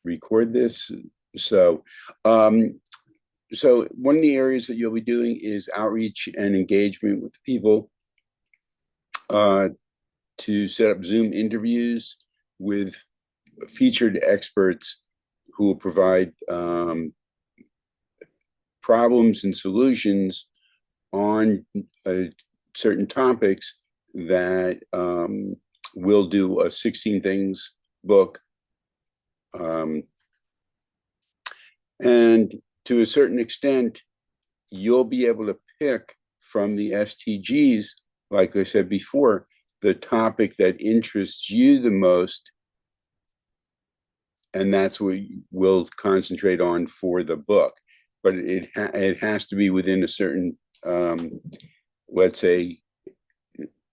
record this. So, so one of the areas that you'll be doing is outreach and engagement with people to set up Zoom interviews with featured experts who will provide problems and solutions on certain topics that we'll do a 16 Things book. And to a certain extent, you'll be able to pick from the STGs, like I said before, the topic that interests you the most. And that's what we'll concentrate on for the book. But it has to be within a certain, let's say,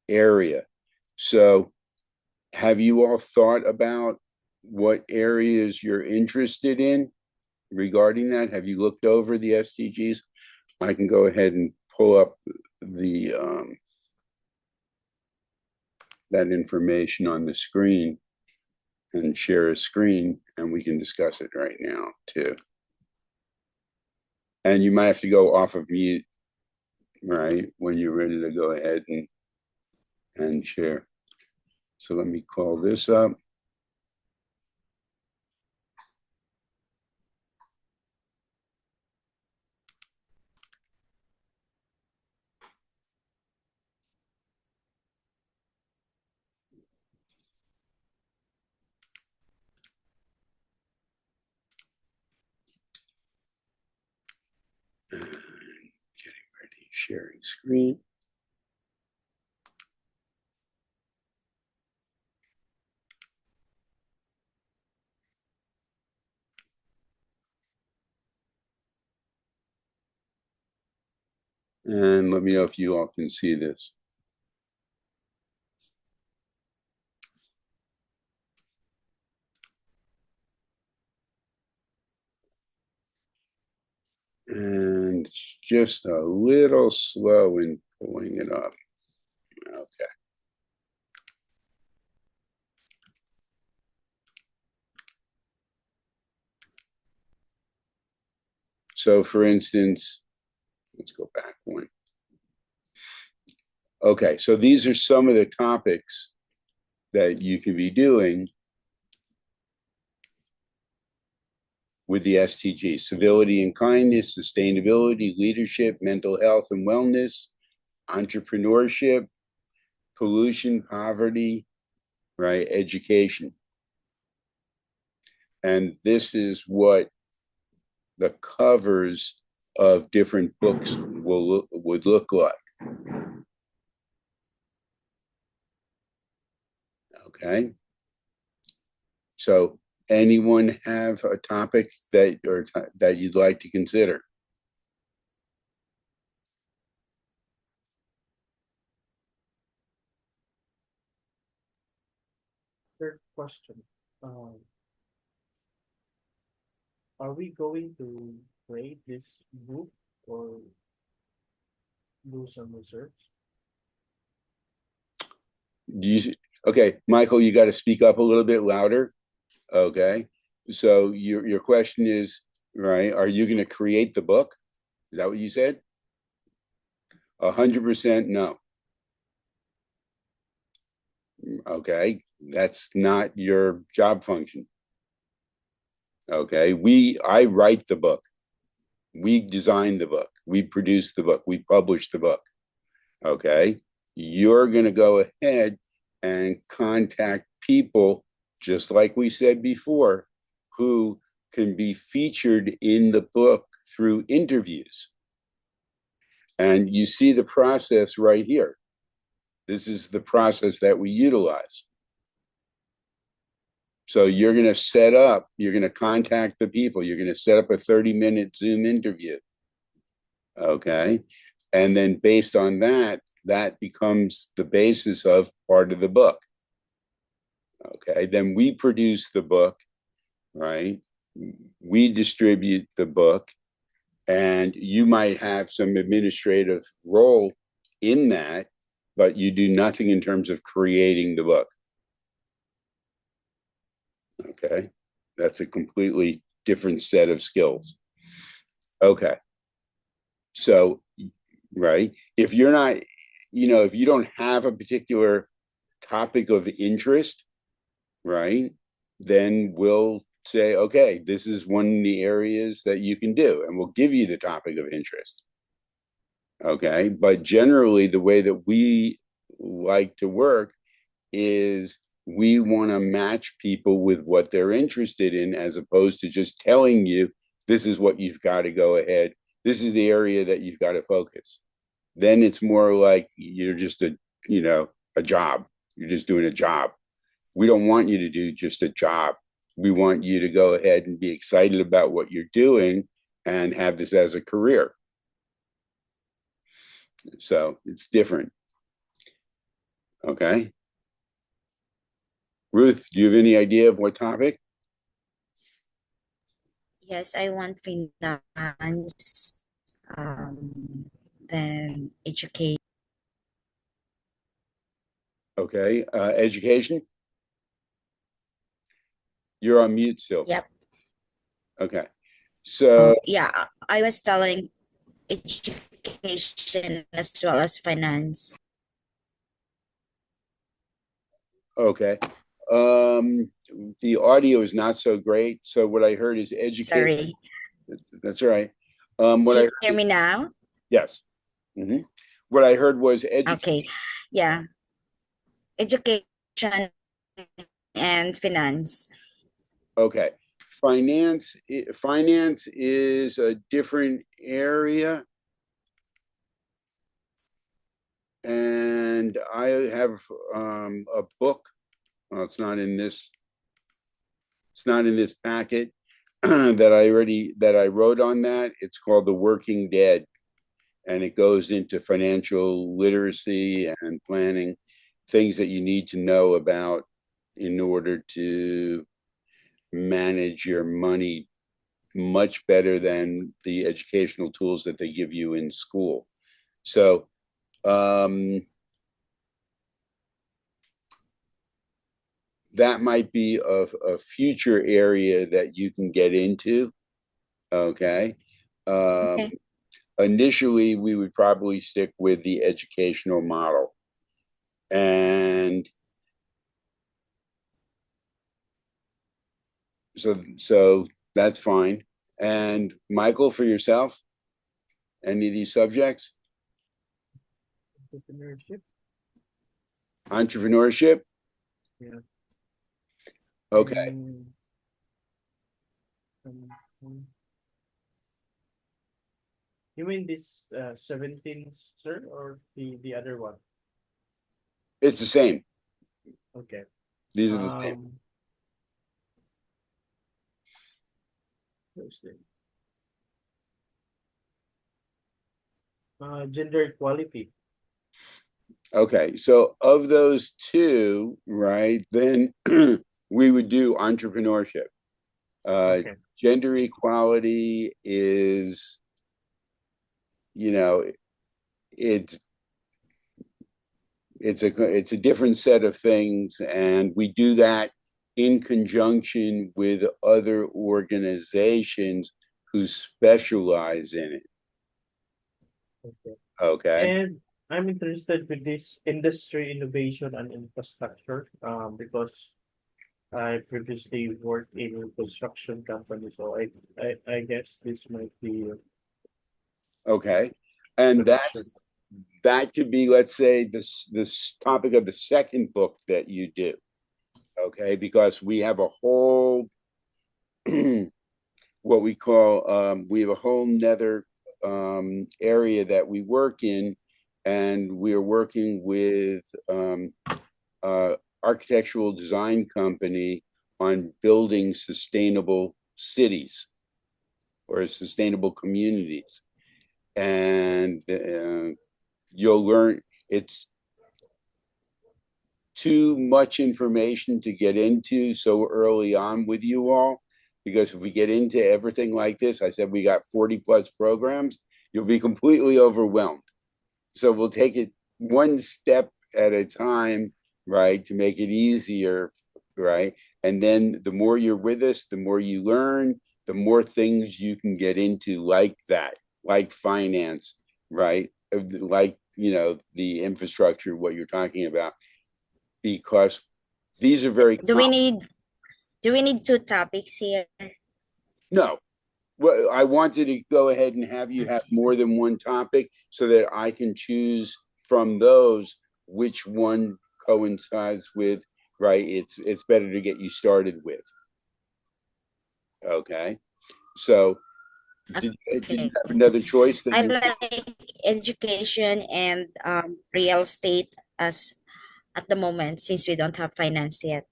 area. So have you all thought about what areas you're interested in regarding that? Have you looked over the SDGs? I can go ahead and pull up the that information on the screen and share a screen, and we can discuss it right now too. And you might have to go off of mute, right, when you're ready to go ahead and share. So let me call this up. And getting ready, sharing screen. And let me know if you all can see this. And it's just a little slow in pulling it up. Okay. So for instance, let's go back one. Okay, so these are some of the topics that you can be doing with the STG: civility and kindness, sustainability, leadership, mental health and wellness, entrepreneurship, pollution, poverty, right, education. And this is what the covers of different books would look like. Okay. So anyone have a topic that you'd like to consider? Third question. Um, are we going to create this book or do some research? Okay, Michael, you got to speak up a little bit louder. Okay. So your question is, right, are you going to create the book? Is that what you said? 100% no. Okay. That's not your job function. Okay. I write the book. We design the book. We produce the book. We publish the book. Okay. You're going to go ahead and contact people, just like we said before, who can be featured in the book through interviews. And you see the process right here. This is the process that we utilize. So you're going to contact the people. You're going to set up a 30-minute Zoom interview. Okay. And then based on that, that becomes the basis of part of the book. Okay. Then we produce the book, right? We distribute the book, and you might have some administrative role in that, but you do nothing in terms of creating the book. Okay. That's a completely different set of skills. Okay. So, right. If you're not, if you don't have a particular topic of interest, right, then we'll say, okay, this is one of the areas that you can do, and we'll give you the topic of interest. Okay. But generally, the way that we like to work is we want to match people with what they're interested in, as opposed to just telling you, this is what you've got to go ahead. This is the area that you've got to focus. Then it's more like you're just a job. You're just doing a job. We don't want you to do just a job. We want you to go ahead and be excited about what you're doing and have this as a career. So it's different. Okay. Ruth, do you have any idea of what topic? Yes, I want finance, then education. Okay. Education? You're on mute still. Yep. Okay. So, Yeah, I was telling education as well as finance. okay. The audio is not so great. So what I heard is education. Sorry. That's all right. Can you hear me now? Yes. Mm-hmm. What I heard was education. Okay. Yeah. Education and finance. Okay. Finance is a different area. And I have a book. Well, it's not in this packet that I wrote on that. It's called The Working Dead, and it goes into financial literacy and planning, things that you need to know about in order to manage your money much better than the educational tools that they give you in school. So that might be a future area that you can get into. Okay. Okay. Initially, we would probably stick with the educational model. And so that's fine. And Michael, for yourself, any of these subjects? Entrepreneurship. Entrepreneurship? Yeah. Okay. You mean this 17, sir, or the other one? It's the same. Okay. These are the same. Gender equality. Okay, so of those two, right, then we would do entrepreneurship. Okay. Gender equality is, it's a different set of things, and we do that in conjunction with other organizations who specialize in it. Okay. Okay. And I'm interested with this industry innovation and infrastructure because I previously worked in a construction company, so I guess this might be Okay. And connection. that could be, let's say, this topic of the second book that you do. Okay, because we have a whole what we call we have a whole nether area that we work in, and we are working with architectural design company on building sustainable cities or sustainable communities. And you'll learn, it's too much information to get into so early on with you all, because if we get into everything like this, I said we got 40 plus programs, you'll be completely overwhelmed. So we'll take it one step at a time, right, to make it easier, right? And then the more you're with us, the more you learn, the more things you can get into like that, like finance, right? Like, the infrastructure, what you're talking about, because these are very Do we need two topics here? no. Well, I wanted to go ahead and have you have more than one topic so that I can choose from those which one coincides with, right? It's better to get you started with. Okay. So did you Okay. have another choice that I you like education and real estate as at the moment since we don't have finance yet.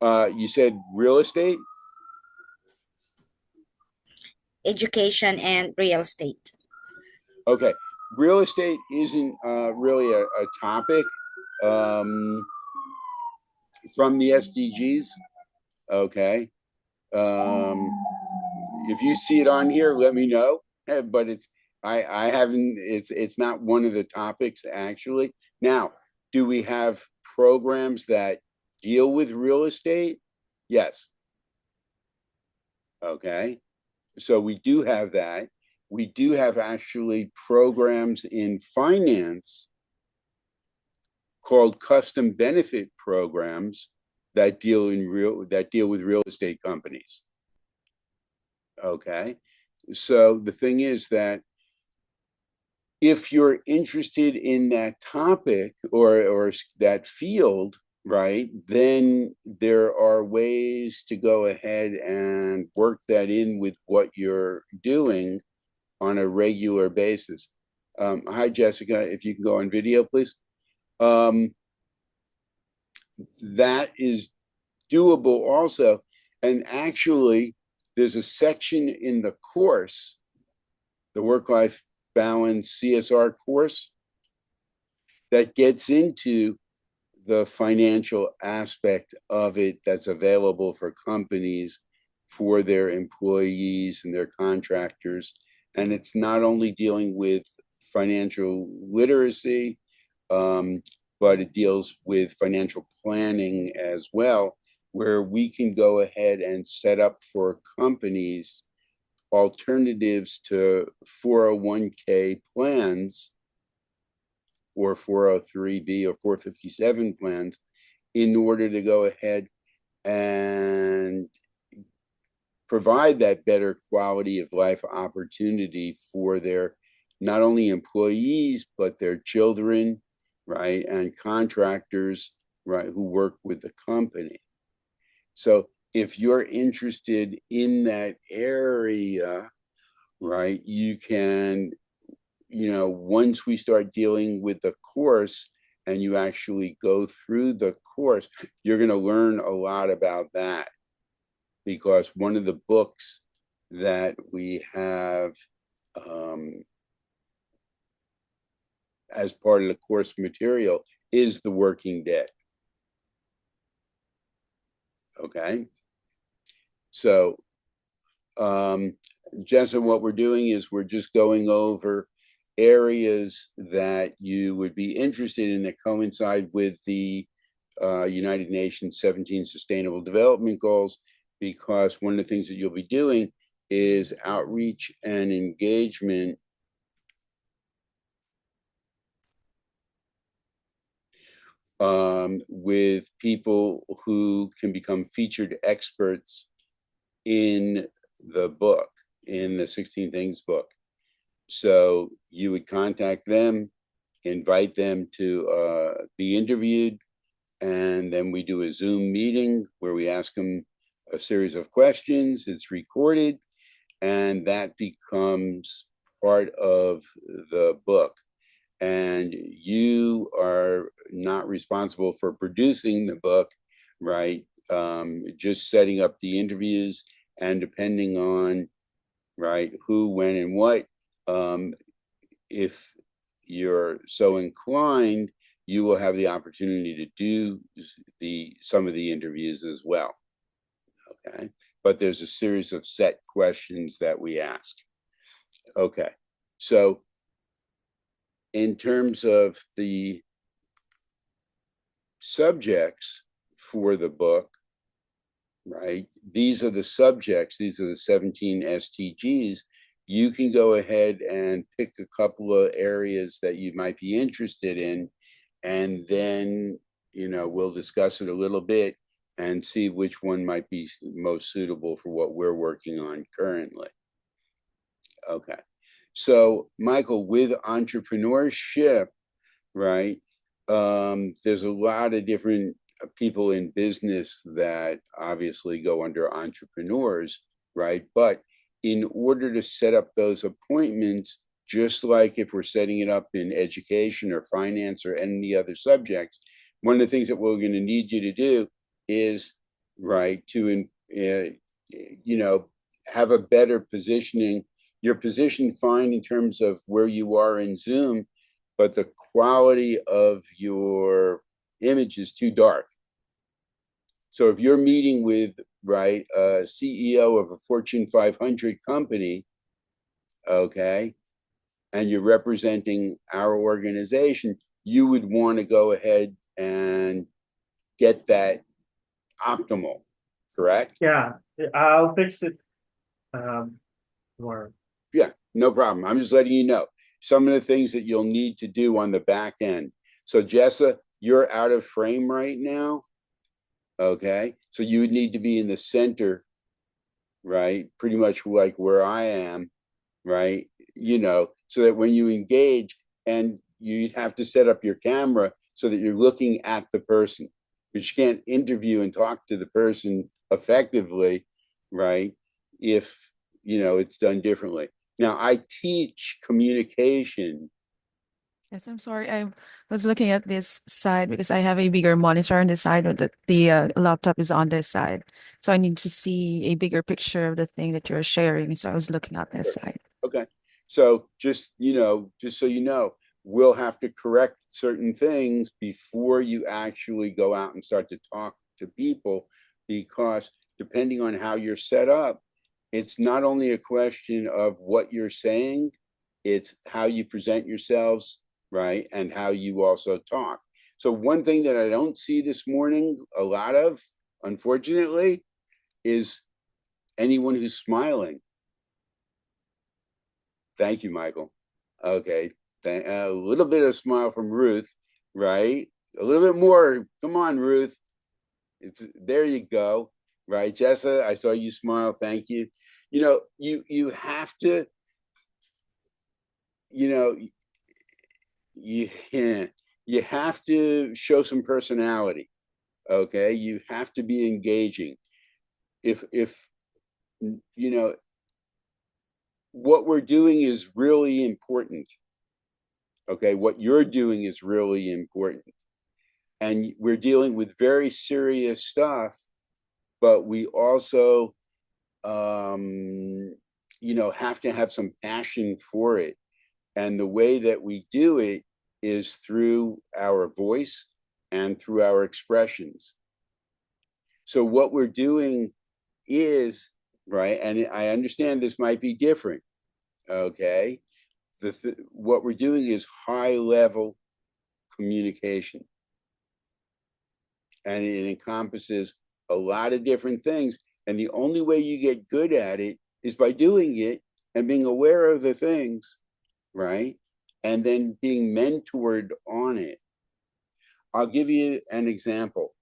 you said real estate? Education and real estate. Okay. Real estate isn't really a topic um, from the SDGs. Okay. Um, if you see it on here, let me know. But I haven't. It's not one of the topics actually. Now, do we have programs that deal with real estate? Yes. Okay. So we do have that. We do have actually programs in finance called custom benefit programs that deal with real estate companies. Okay. So the thing is that if you're interested in that topic or that field, right, then there are ways to go ahead and work that in with what you're doing on a regular basis. Hi, Jessica, if you can go on video, please. That is doable also. And actually, there's a section in the course, the work-life balance CSR course, that gets into the financial aspect of it that's available for companies for their employees and their contractors. And it's not only dealing with financial literacy, but it deals with financial planning as well, where we can go ahead and set up for companies alternatives to 401k plans or 403b or 457 plans in order to go ahead and provide that better quality of life opportunity for their not only employees but their children, right, and contractors, right, who work with the company. So if you're interested in that area, right, you can, once we start dealing with the course and you actually go through the course, you're going to learn a lot about that, because one of the books that we have as part of the course material is The Working Dead. Okay. So, Jensen, what we're doing is we're just going over areas that you would be interested in that coincide with the United Nations 17 Sustainable Development Goals, because one of the things that you'll be doing is outreach and engagement with people who can become featured experts in the book, in the 16 Things book. So you would contact them, invite them to be interviewed, and then we do a Zoom meeting where we ask them a series of questions. It's recorded, and that becomes part of the book. And you are not responsible for producing the book, right? Just setting up the interviews, and depending on, right, who, when, and what, if you're so inclined, you will have the opportunity to do some of the interviews as well. Okay, but there's a series of set questions that we ask. Okay, so in terms of the subjects for the book, right? These are the subjects, these are the 17 STGs. You can go ahead and pick a couple of areas that you might be interested in, and then, we'll discuss it a little bit and see which one might be most suitable for what we're working on currently. Okay. So, Michael, with entrepreneurship, right? There's a lot of different people in business that obviously go under entrepreneurs, right? But in order to set up those appointments, just like if we're setting it up in education or finance or any other subjects, one of the things that we're going to need you to do is, right, to, have a better positioning. Your position fine in terms of where you are in Zoom, but the quality of your image is too dark. So if you're meeting with, right, a CEO of a Fortune 500 company, okay, and you're representing our organization, you would want to go ahead and get that optimal, correct? Yeah, I'll fix it more. Yeah, no problem. I'm just letting you know some of the things that you'll need to do on the back end. So Jessa, you're out of frame right now. Okay. So you would need to be in the center, right? Pretty much like where I am, right? So that when you engage, and you'd have to set up your camera so that you're looking at the person, but you can't interview and talk to the person effectively, right? If, it's done differently. Now, I teach communication. Yes, I'm sorry. I was looking at this side because I have a bigger monitor on this side, but the laptop is on this side. So I need to see a bigger picture of the thing that you're sharing. So I was looking at this side. Okay. So just so you know, we'll have to correct certain things before you actually go out and start to talk to people, because depending on how you're set up, it's not only a question of what you're saying, it's how you present yourselves, right? And how you also talk. So one thing that I don't see this morning a lot of, unfortunately, is anyone who's smiling. Thank you, Michael. Okay. A little bit of smile from Ruth, right? A little bit more. Come on, Ruth. There you go. Right. Jessa, I saw you smile. Thank you. You have to, you you have to show some personality. Okay. You have to be engaging. If what we're doing is really important. Okay, what you're doing is really important. And we're dealing with very serious stuff, but we also, have to have some passion for it. And the way that we do it is through our voice and through our expressions. So what we're doing is, right, and I understand this might be different, okay? What we're doing is high level communication, and it encompasses a lot of different things, and the only way you get good at it is by doing it and being aware of the things, right, and then being mentored on it. I'll give you an example.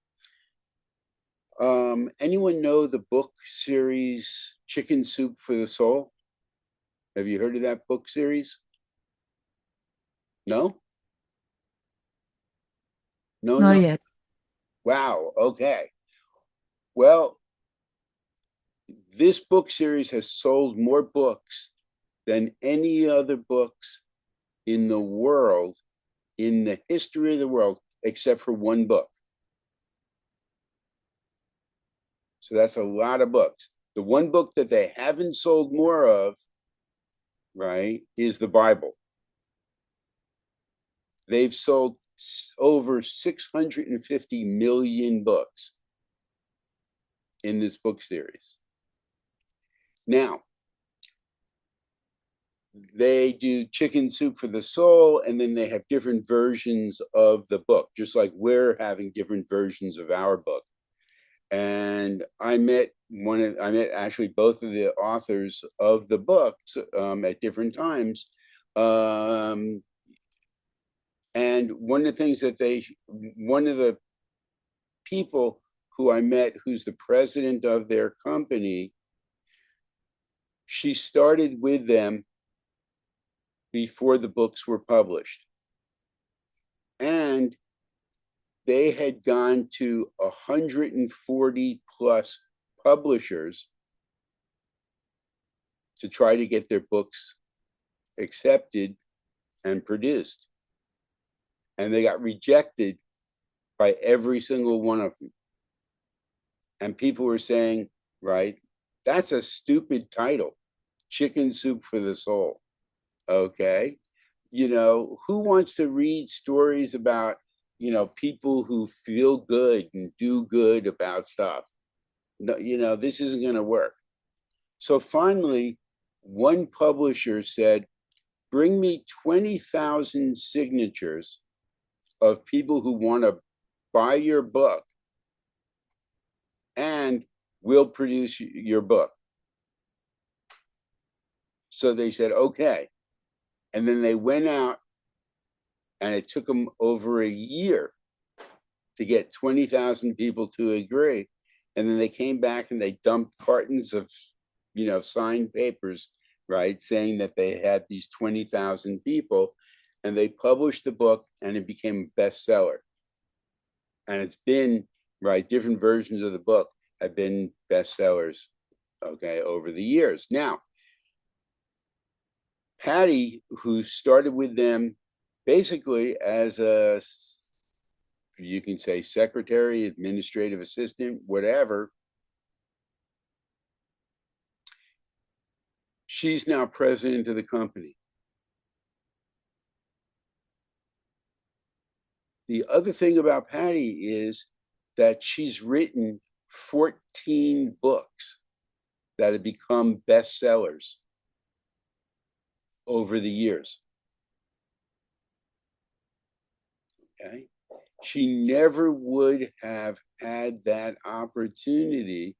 Anyone know the book series Chicken Soup for the Soul? Have you heard of that book series? No? No, Not no. yet. Wow. Okay. Well, this book series has sold more books than any other books in the world, in the history of the world, except for one book. So that's a lot of books. The one book that they haven't sold more of, right, is the Bible. They've sold over 650 million books in this book series. Now, they do Chicken Soup for the Soul, and then they have different versions of the book, just like we're having different versions of our book. and I met actually both of the authors of the books at different times. And one of the people who I met, who's the president of their company, she started with them before the books were published. And they had gone to 140 plus publishers to try to get their books accepted and produced. And they got rejected by every single one of them. And people were saying, right, that's a stupid title, Chicken Soup for the Soul. Okay. You know, who wants to read stories about, you know, people who feel good and do good about stuff? No, you know, this isn't going to work. So finally, one publisher said, bring me 20,000 signatures of people who want to buy your book, and we'll produce your book. So they said, okay. And then they went out, and it took them over a year to get 20,000 people to agree. And then they came back and they dumped cartons of, you know, signed papers, right, saying that they had these 20,000 people, and they published the book, and it became a bestseller. And it's been, right, different versions of the book have been bestsellers, okay, over the years. Now, Patty, who started with them basically as a, you can say, secretary, administrative assistant, whatever, she's now president of the company. The other thing about Patty is that she's written 14 books that have become bestsellers over the years. Okay. She never would have had that opportunity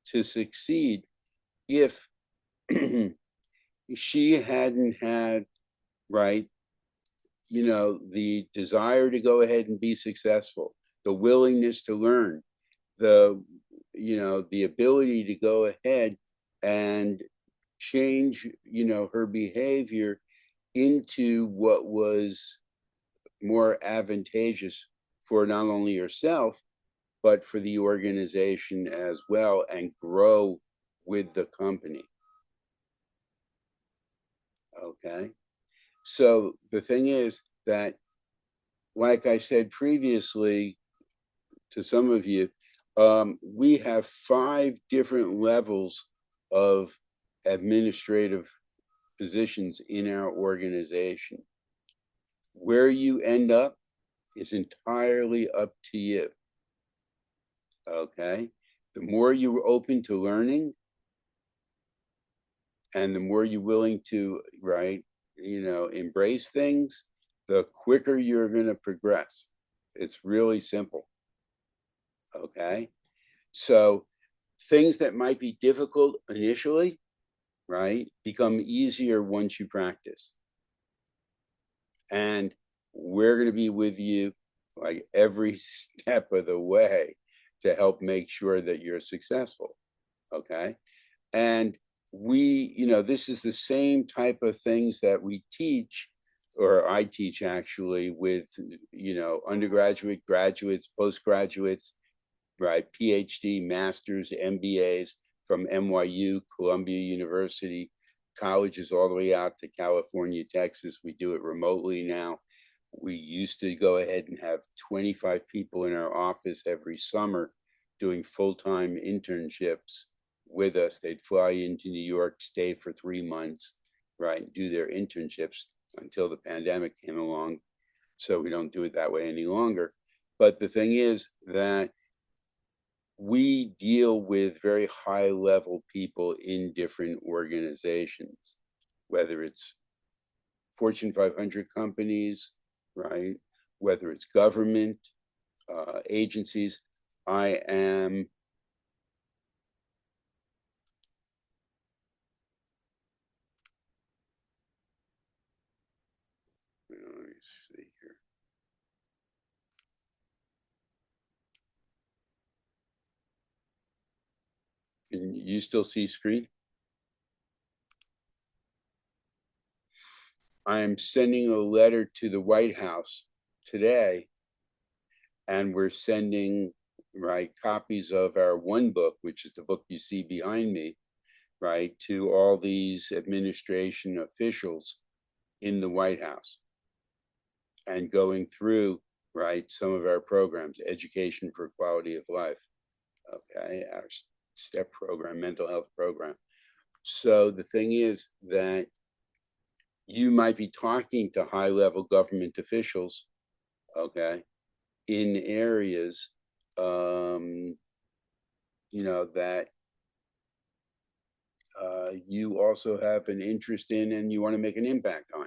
to succeed if she hadn't had, right, you know, the desire to go ahead and be successful, the willingness to learn, the, you know, the ability to go ahead and change, you know, her behavior into what was more advantageous for not only herself, but for the organization as well, and grow with the company. Okay. So the thing is that, like I said previously to some of you, we have 5 different levels of administrative positions in our organization. Where you end up is entirely up to you. Okay. The more you're open to learning, and the more you're willing to, right, you know, embrace things, the quicker you're going to progress. It's really simple. Okay. So things that might be difficult initially, right, become easier once you practice. And we're going to be with you like every step of the way to help make sure that you're successful. Okay. And we, you know, this is the same type of things that we teach, or I teach actually, with, you know, undergraduate, graduates, postgraduates, right, PhD, masters, MBAs from NYU, Columbia University, colleges all the way out to California, Texas. We do it remotely now. We used to go ahead and have 25 people in our office every summer doing full-time internships with us. They'd fly into New York, stay for 3 months, right, and do their internships until the pandemic came along. So we don't do it that way any longer. But the thing is that we deal with very high level people in different organizations, whether it's Fortune 500 companies, right, whether it's government, agencies, I am let me see here. Can you still see screen? I am sending a letter to the White House today, and we're sending copies of our one book, which is the book you see behind me, to all these administration officials in the White House, and going through some of our programs, education for quality of life, okay, our STEP program, mental health program. So the thing is that you might be talking to high level government officials, okay, in areas that you also have an interest in and you want to make an impact on.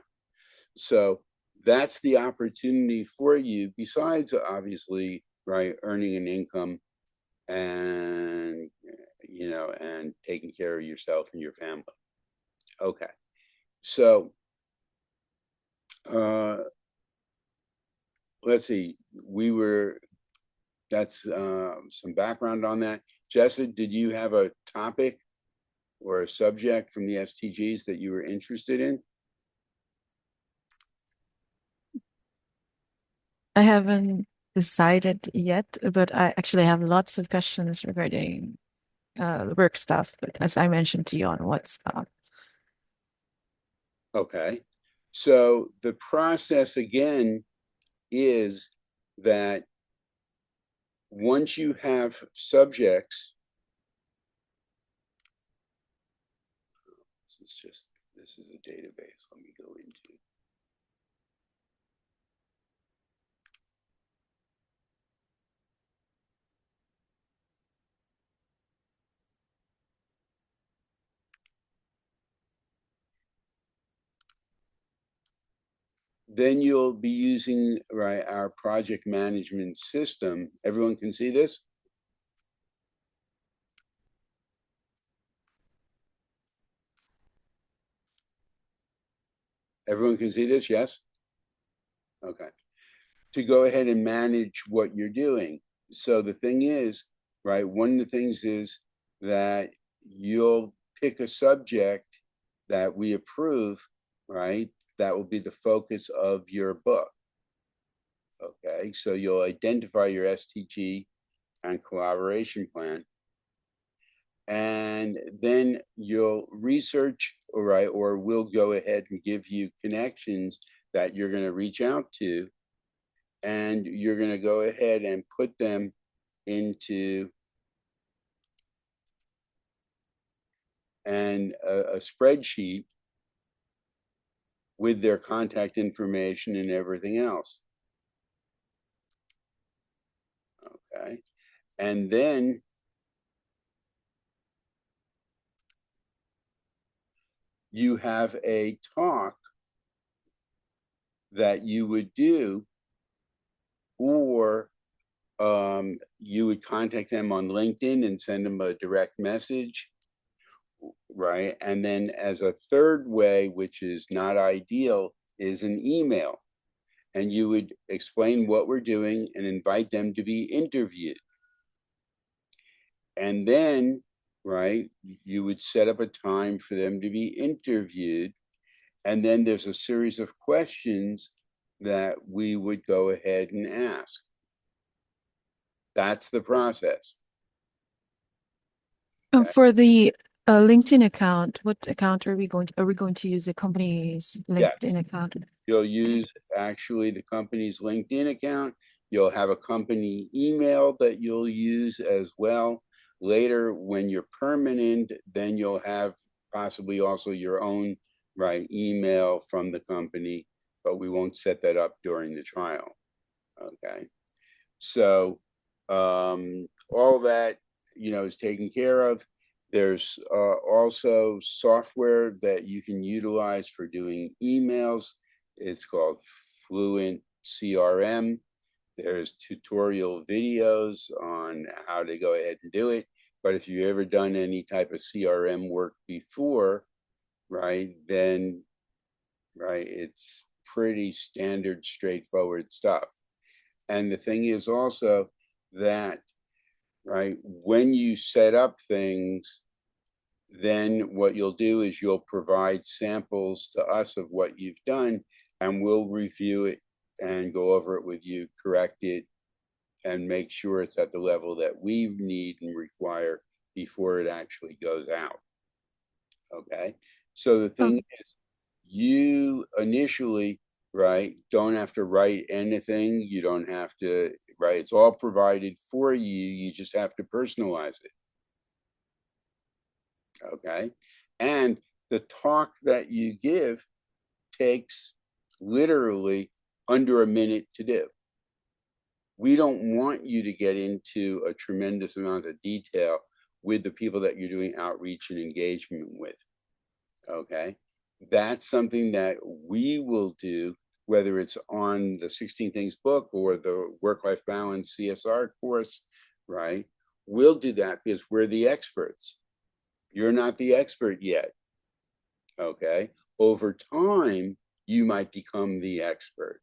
So that's the opportunity for you, besides obviously earning an income and and taking care of yourself and your family. Okay, so let's see, that's some background on that. Jessa, did you have a topic or a subject from the STGs that you were interested in? I haven't decided yet, but I actually have lots of questions regarding the work stuff, but as I mentioned to you on WhatsApp. Okay, so the process again is that once you have subjects, this is a database. Let me go into. Then you'll be using our project management system. Everyone can see this? Everyone can see this, yes? Okay. To go ahead and manage what you're doing. So the thing is, one of the things is that you'll pick a subject that we approve, that will be the focus of your book. Okay, so you'll identify your STG and collaboration plan. And then you'll research, or we'll go ahead and give you connections that you're going to reach out to, and you're going to go ahead and put them into a spreadsheet with their contact information and everything else. Okay, and then you have a talk that you would do, or you would contact them on LinkedIn and send them a direct message, and then as a third way, which is not ideal, is an email, and you would explain what we're doing and invite them to be interviewed. And then you would set up a time for them to be interviewed, and then there's a series of questions that we would go ahead and ask. That's the process. For the LinkedIn account, what account are we going to use the company's LinkedIn account? You'll use actually the company's LinkedIn account. You'll have a company email that you'll use as well. Later, when you're permanent, then you'll have possibly also your own email from the company, but we won't set that up during the trial. Okay, so all that is taken care of. There's also software that you can utilize for doing emails. It's called Fluent CRM. There's tutorial videos on how to go ahead and do it. But if you've ever done any type of CRM work before, right, then, right, it's pretty standard, straightforward stuff. And the thing is also that, right, when you set up things, then what you'll do is you'll provide samples to us of what you've done, and we'll review it and go over it with you, correct it, and make sure it's at the level that we need and require before it actually goes out. Okay. So the thing is, you initially, right, don't have to write anything. You don't have to, right? It's all provided for you. You just have to personalize it. Okay. And the talk that you give takes literally under a minute to do. We don't want you to get into a tremendous amount of detail with the people that you're doing outreach and engagement with. Okay. That's something that we will do, whether it's on the 16 Things book or the Work-Life Balance CSR course, right? We'll do that because we're the experts. You're not the expert yet. Okay. Over time, you might become the expert.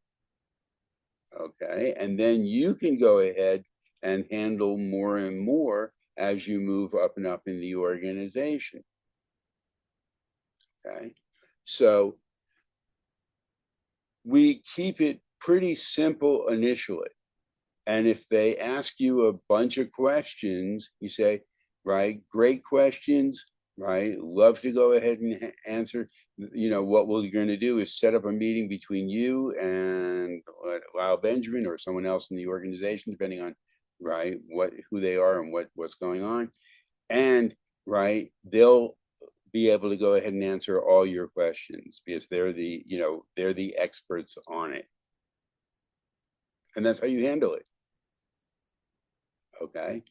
Okay. And then you can go ahead and handle more and more as you move up and up in the organization. Okay. So we keep it pretty simple initially. And if they ask you a bunch of questions, you say, right, great questions, right? Love to go ahead and answer. You know, what we're going to do is set up a meeting between you and Lyle Benjamin or someone else in the organization, depending on, right, who they are and what's going on. And, right, they'll be able to go ahead and answer all your questions because they're the, you know, they're the experts on it. And that's how you handle it. Okay.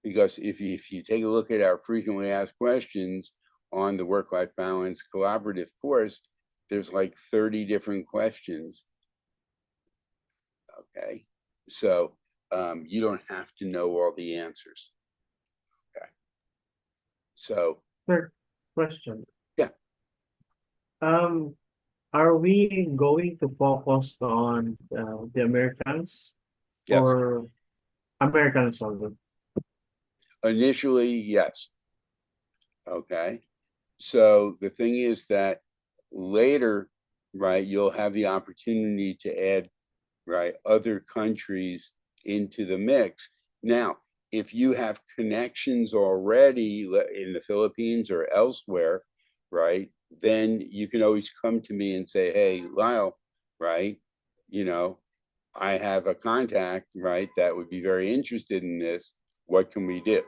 Because if you take a look at our frequently asked questions on the Work-Life Balance Collaborative course, there's like 30 different questions. Okay. So you don't have to know all the answers. Okay. So. Third question. Yeah. Are we going to focus on the Americans? Yes. Or Americans only? Initially, yes. Okay. So the thing is that later, right, you'll have the opportunity to add, right, other countries into the mix. Now, if you have connections already in the Philippines or elsewhere, right, then you can always come to me and say, hey, Lyle, right, you know, I have a contact, right, that would be very interested in this. What can we do?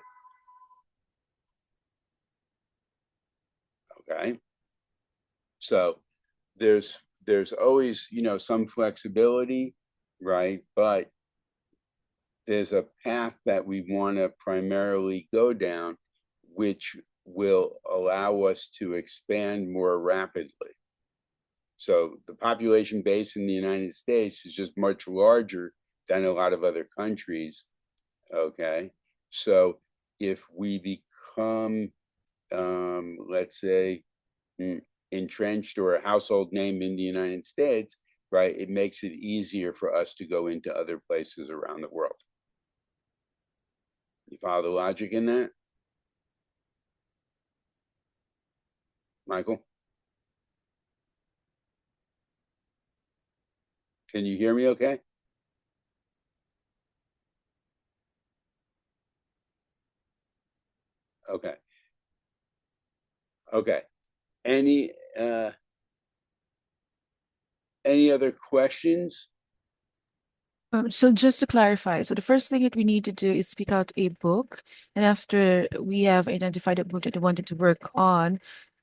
Okay. So there's always, you know, some flexibility, right? But there's a path that we want to primarily go down, which will allow us to expand more rapidly. So the population base in the United States is just much larger than a lot of other countries. Okay. So if we become, let's say, entrenched or a household name in the United States, right, it makes it easier for us to go into other places around the world. You follow the logic in that? Michael? Can you hear me okay? Okay. Okay. Any other questions? So just to clarify, so the first thing that we need to do is pick out a book, and after we have identified a book that we wanted to work on,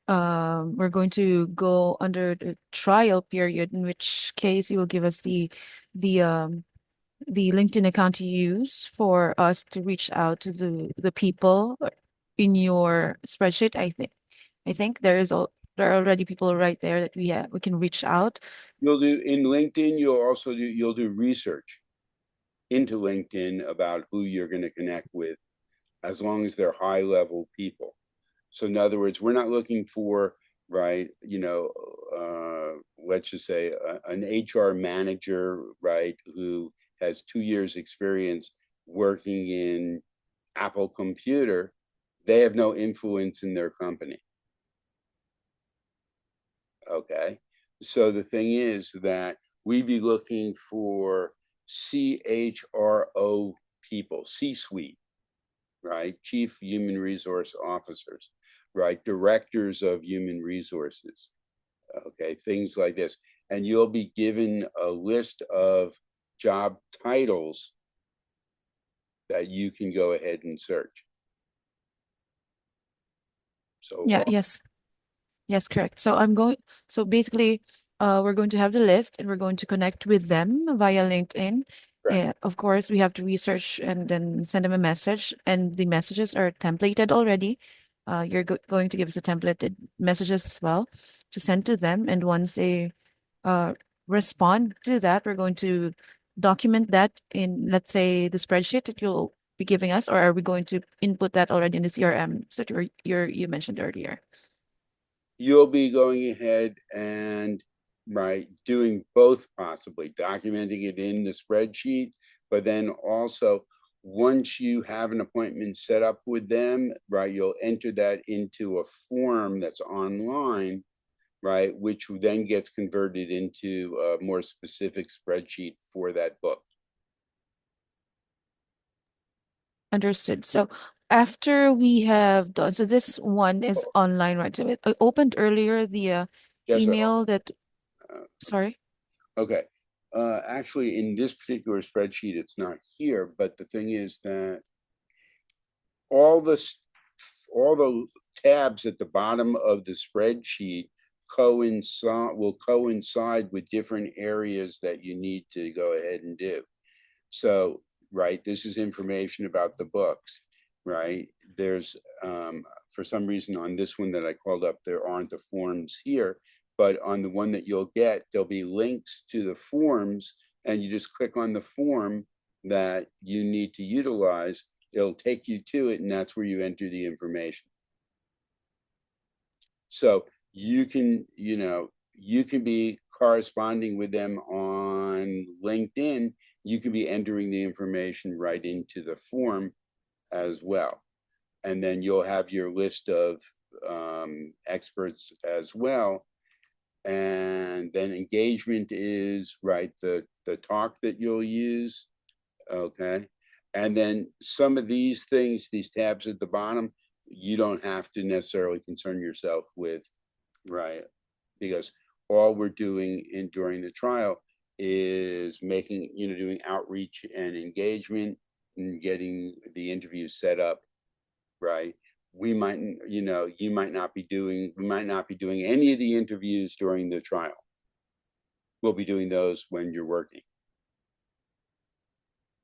we're going to go under the trial period, in which case you will give us the LinkedIn account to use for us to reach out to the people in your spreadsheet. I think there are already people right there that we can reach out. You'll do in LinkedIn, you'll do research. into LinkedIn about who you're going to connect with, as long as they're high level people. So in other words, we're not looking for, right, let's just say an HR manager, right, who has 2 years experience working in Apple Computer. They have no influence in their company. Okay. So the thing is that we'd be looking for CHRO people, C-suite, right? Chief Human Resource Officers, right? Directors of human resources, okay? Things like this. And you'll be given a list of job titles that you can go ahead and search. So Yeah, yes. Yes, correct. So basically, we're going to have the list and we're going to connect with them via LinkedIn. Correct. Yeah, of course, we have to research and then send them a message, and the messages are templated already. You're going to give us a templated messages as well to send to them, and once they uh respond to that, we're going to document that in, let's say, the spreadsheet that you'll be giving us, or are we going to input that already in the CRM that you mentioned earlier? you'll be going ahead and, right, doing both, possibly documenting it in the spreadsheet, but then also once you have an appointment set up with them, right, you'll enter that into a form that's online, right, which then gets converted into a more specific spreadsheet for that book. Understood. So after we have done, so this one is online, right? So I opened earlier the Yes, sir. email that, Uh, sorry. Okay. Actually, in this particular spreadsheet, it's not here, but the thing is that all the tabs at the bottom of the spreadsheet will coincide with different areas that you need to go ahead and do. So, right, this is information about the books, right? There's, for some reason on this one that I called up, there aren't the forms here, but on the one that you'll get, there'll be links to the forms, and you just click on the form that you need to utilize. It'll take you to it, and that's where you enter the information. So you can, you can be corresponding with them on LinkedIn. You can be entering the information right into the form as well. And then you'll have your list of experts as well. And then engagement is, right, the talk that you'll use. Okay. And then some of these things, these tabs at the bottom, you don't have to necessarily concern yourself with, right? Because all we're doing during the trial is making, doing outreach and engagement and getting the interview set up, right? We might, we might not be doing any of the interviews during the trial. We'll be doing those when you're working.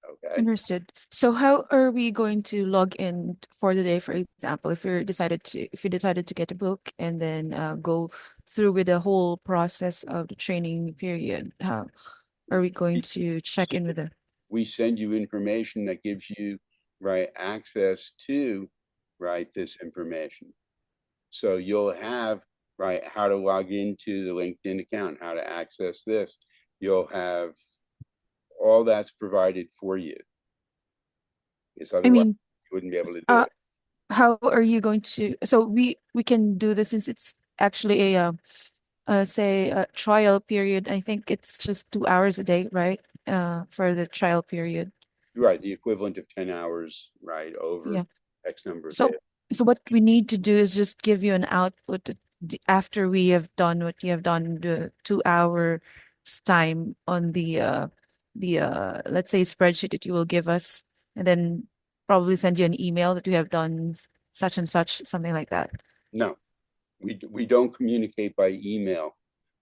Okay. Understood. So how are we going to log in for the day? For example, if you decided to get a book and then go through with the whole process of the training period, how are we going to check in with them? We send you information that gives you, right, access to, right, this information. So you'll have, right, how to log into the LinkedIn account, how to access this. You'll have all that's provided for you. Because I otherwise mean, you wouldn't be able to do it. how are you going to? So we can do this since it's actually a say a trial period. I think it's just 2 hours a day, right? For the trial period. Right, the equivalent of 10 hours, right, over Yeah. X number of So days. so what we need to do is just give you an output after we have done what you have done, the 2 hour time on the let's say spreadsheet that you will give us, and then probably send you an email that we have done such and such, something like that. No, we don't communicate by email.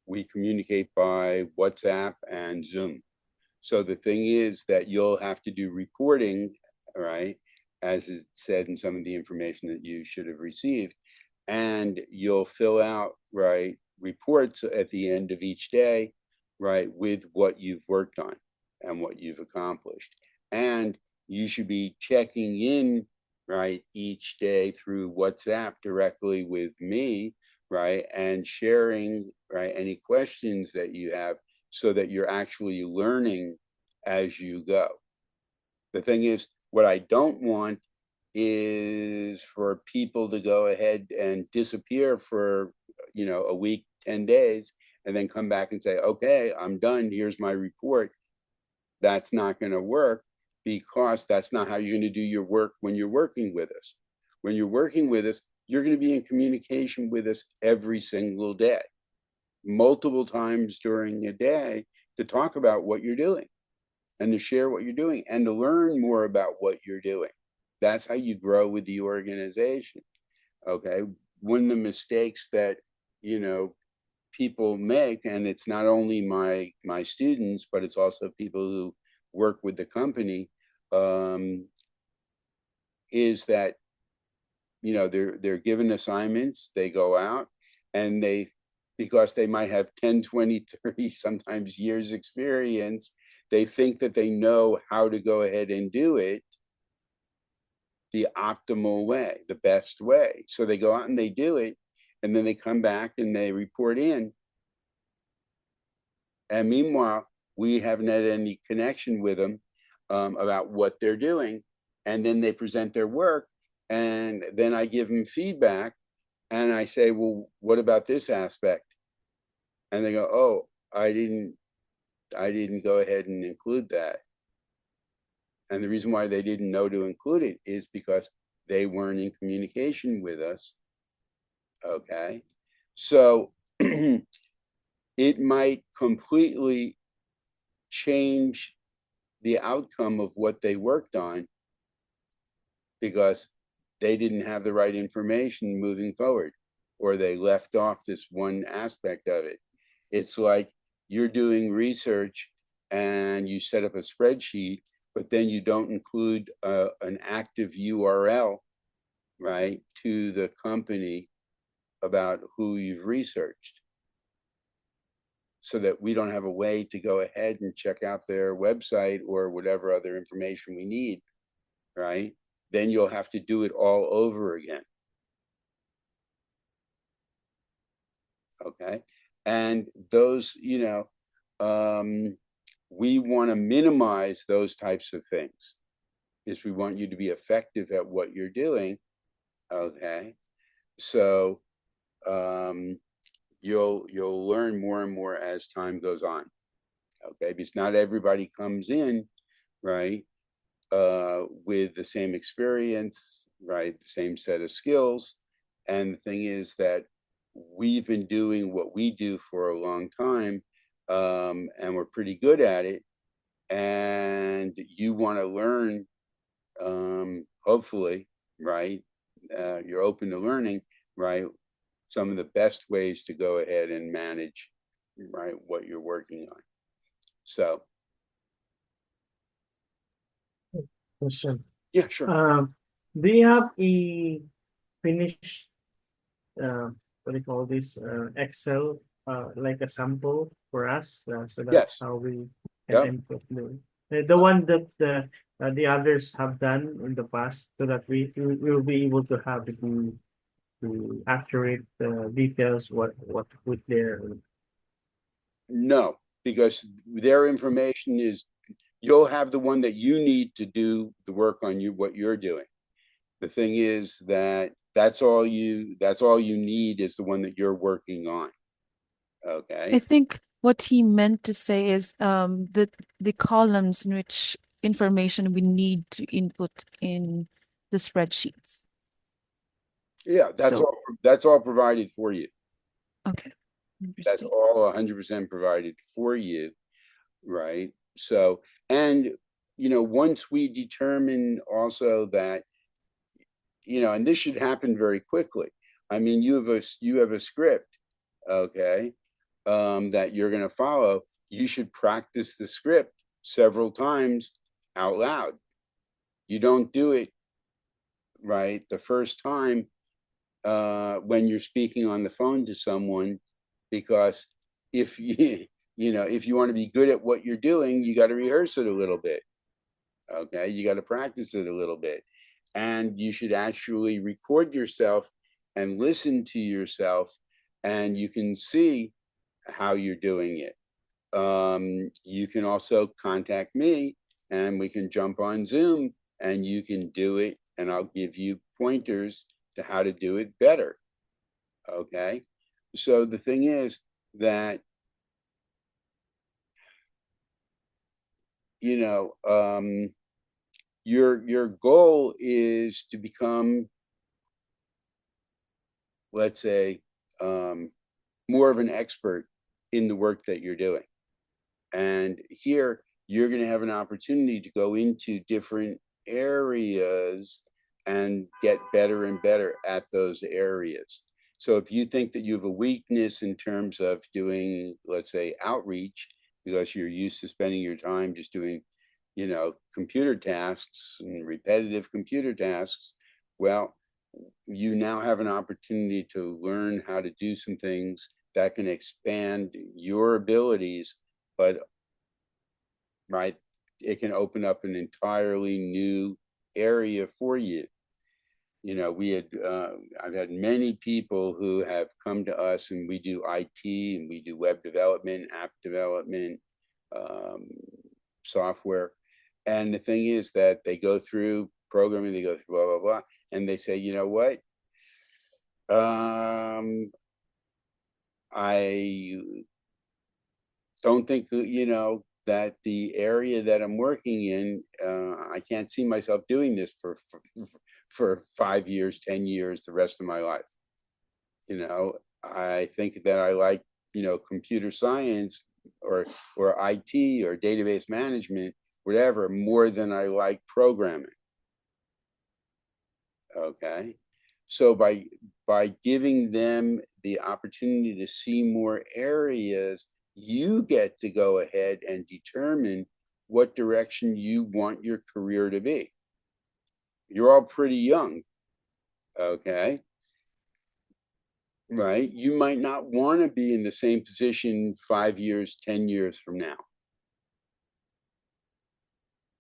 We communicate by WhatsApp and Zoom. So the thing is that you'll have to do reporting, right, as is said in some of the information that you should have received, and you'll fill out, right, reports at the end of each day, right, with what you've worked on and what you've accomplished. And you should be checking in, right, each day through WhatsApp directly with me, right, and sharing, right, any questions that you have so that you're actually learning as you go. The thing is, what I don't want is for people to go ahead and disappear for, a week, 10 days, and then come back and say, okay, I'm done. Here's my report. That's not going to work, because that's not how you're going to do your work when you're working with us. When you're working with us, you're going to be in communication with us every single day, multiple times during a day, to talk about what you're doing and to share what you're doing and to learn more about what you're doing. That's how you grow with the organization. Okay. One of the mistakes that, people make, and it's not only my students, but it's also people who work with the company, is that, they're given assignments, they go out, and because they might have 10, 20, 30, sometimes years experience, they think that they know how to go ahead and do it the optimal way, the best way. So they go out and they do it, and then they come back and they report in. And meanwhile, we haven't had any connection with them about what they're doing. And then they present their work, and then I give them feedback, and I say, well, what about this aspect? And they go, oh, I didn't go ahead and include that. And the reason why they didn't know to include it is because they weren't in communication with us. Okay. So it might completely change the outcome of what they worked on because they didn't have the right information moving forward, or they left off this one aspect of it. It's like you're doing research and you set up a spreadsheet, but then you don't include an active URL, right, to the company about who you've researched, so that we don't have a way to go ahead and check out their website or whatever other information we need, right? Then you'll have to do it all over again. Okay. And those, we want to minimize those types of things. Is we want you to be effective at what you're doing. Okay. So you'll learn more and more as time goes on. Okay, because not everybody comes in, right, with the same experience, right, the same set of skills. And the thing is that we've been doing what we do for a long time, and we're pretty good at it. And you want to learn, hopefully, right? You're open to learning, right? Some of the best ways to go ahead and manage, right, what you're working on. So, Question. yeah, sure. Do you have a finished, what do you call this, Excel, like a sample for us? So that's Yes. how we Yep. can input the one that the others have done in the past, so that we will be able to have the accurate details what to put there. No, because their information is, you'll have the one that you need to do the work on what you're doing. The thing is that that's all you need is the one that you're working on. Okay. I think what he meant to say is the columns in which information we need to input in the spreadsheets. Yeah, So that's all provided for you. okay. That's Interesting. all 100% provided for you, right? So, and once we determine also that, and this should happen very quickly. I mean, you have a script, okay, that you're going to follow. You should practice the script several times out loud. You don't do it right the first time when you're speaking on the phone to someone, because if you if you want to be good at what you're doing, you got to rehearse it a little bit. Okay, you got to practice it a little bit. And you should actually record yourself and listen to yourself, and you can see how you're doing it. You can also contact me and we can jump on Zoom and you can do it, and I'll give you pointers to how to do it better. Okay. So the thing is that, you know, your goal is to become, let's say, more of an expert in the work that you're doing. And here you're going to have an opportunity to go into different areas and get better and better at those areas. So if you think that you have a weakness in terms of doing, let's say, outreach, because you're used to spending your time just doing, you know, computer tasks and repetitive computer tasks, well, you now have an opportunity to learn how to do some things that can expand your abilities, but right, it can open up an entirely new area for you. You know, I've had many people who have come to us, and we do IT and we do web development, app development, software. And the thing is that they go through programming, they go through blah, blah, blah, and they say, you know what? I don't think, you know, that the area that I'm working in, I can't see myself doing this for 5 years, 10 years, the rest of my life. You know, I think that I like, you know, computer science or IT or database management, whatever, more than I like programming. Okay. So by giving them the opportunity to see more areas, you get to go ahead and determine what direction you want your career to be. You're all pretty young, okay? Right? You might not want to be in the same position 5 years, 10 years from now.